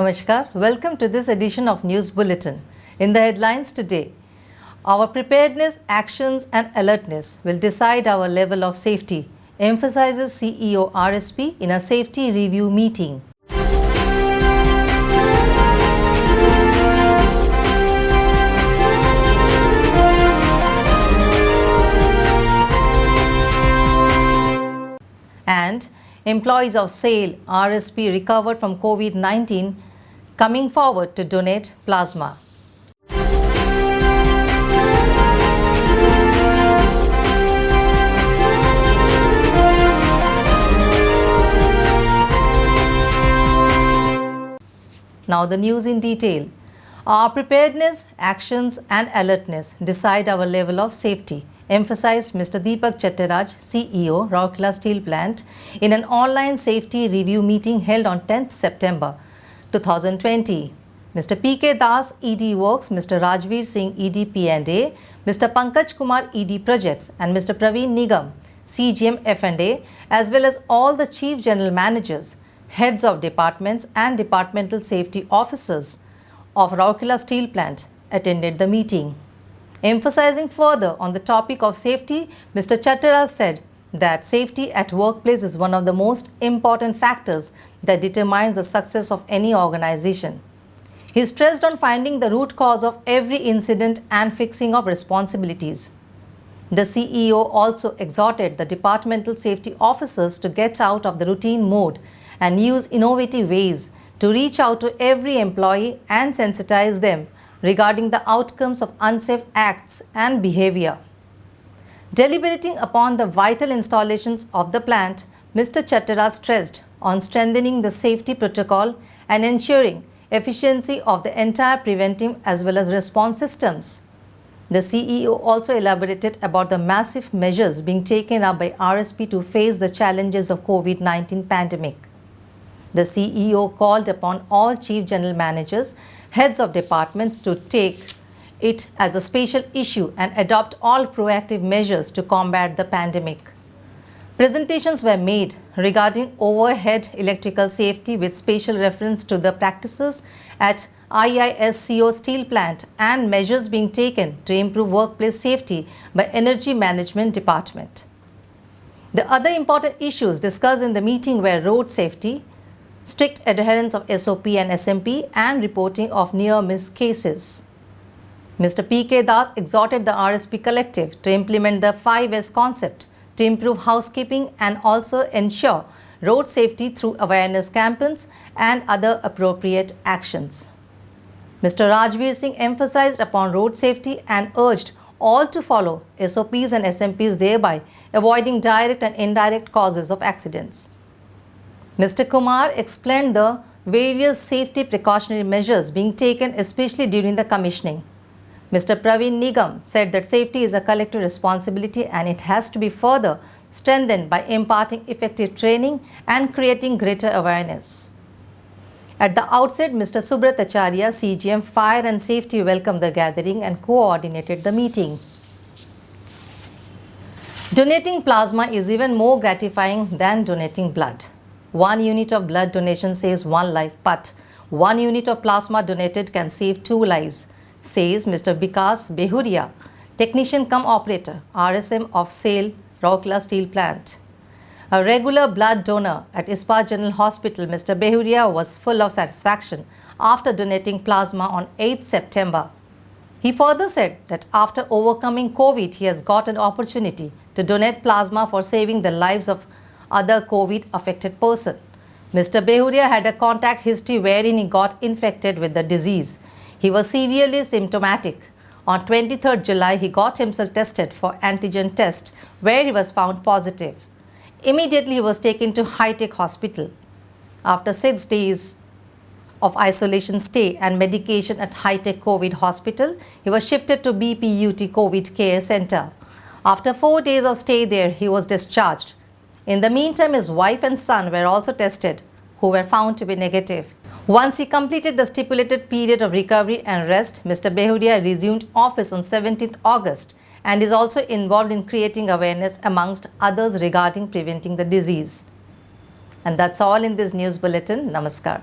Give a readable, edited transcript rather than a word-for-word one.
Namaskar. Welcome to this edition of News Bulletin. In the headlines today, our preparedness, actions and alertness will decide our level of safety, emphasizes CEO RSP in a safety review meeting. And employees of SAIL RSP recovered from COVID-19 coming forward to donate plasma. Now the news in detail. Our preparedness, actions and alertness decide our level of safety, emphasized Mr. Deepak Chattaraj, CEO, Rourkela Steel Plant, in an online safety review meeting held on 10th September 2020. Mr. P.K. Das, ED Works, Mr. Rajveer Singh, ED P&A, Mr. Pankaj Kumar, ED Projects, and Mr. Praveen Nigam, CGM F&A, as well as all the Chief General Managers, heads of departments and departmental safety officers of Rourkela Steel Plant attended the meeting. Emphasizing further on the topic of safety, Mr. Chattaraj said that safety at workplace is one of the most important factors that determines the success of any organization. He stressed on finding the root cause of every incident and fixing of responsibilities. The CEO also exhorted the departmental safety officers to get out of the routine mode and use innovative ways to reach out to every employee and sensitize them regarding the outcomes of unsafe acts and behavior. Deliberating upon the vital installations of the plant, Mr. Chattaraj stressed on strengthening the safety protocol and ensuring efficiency of the entire preventive as well as response systems. The CEO also elaborated about the massive measures being taken up by RSP to face the challenges of COVID-19 pandemic. The CEO called upon all Chief General Managers, heads of departments to take it as a special issue and adopt all proactive measures to combat the pandemic. Presentations were made regarding overhead electrical safety with special reference to the practices at IISCO Steel Plant and measures being taken to improve workplace safety by Energy Management Department. The other important issues discussed in the meeting were road safety, strict adherence of SOP and SMP, and reporting of near-miss cases. Mr. P.K. Das exhorted the RSP collective to implement the 5S concept to improve housekeeping and also ensure road safety through awareness campaigns and other appropriate actions. Mr. Rajveer Singh emphasized upon road safety and urged all to follow SOPs and SMPs, thereby avoiding direct and indirect causes of accidents. Mr. Kumar explained the various safety precautionary measures being taken, especially during the commissioning. Mr. Praveen Nigam said that safety is a collective responsibility and it has to be further strengthened by imparting effective training and creating greater awareness. At the outset, Mr. Subrat Acharya, CGM Fire and Safety, welcomed the gathering and coordinated the meeting. Donating plasma is even more gratifying than donating blood. 1 unit of blood donation saves 1 life, but 1 unit of plasma donated can save 2 lives, says Mr. Vikas Behuria, technician cum operator, RSM of SAIL Rourkela Steel Plant. A regular blood donor at Ispat General Hospital, Mr. Behuria was full of satisfaction after donating plasma on 8th September. He further said that after overcoming COVID, he has got an opportunity to donate plasma for saving the lives of other COVID-affected person. Mr. Behuria had a contact history wherein he got infected with the disease. He was severely symptomatic. On 23rd July, he got himself tested for antigen test where he was found positive. Immediately, he was taken to Hi-Tech Hospital. After 6 days of isolation stay and medication at Hi-Tech COVID Hospital, he was shifted to BPUT COVID Care Center. After 4 days of stay there, he was discharged. In the meantime, his wife and son were also tested, who were found to be negative. Once he completed the stipulated period of recovery and rest, Mr. Behuria resumed office on 17th August and is also involved in creating awareness amongst others regarding preventing the disease. And that's all in this news bulletin. Namaskar.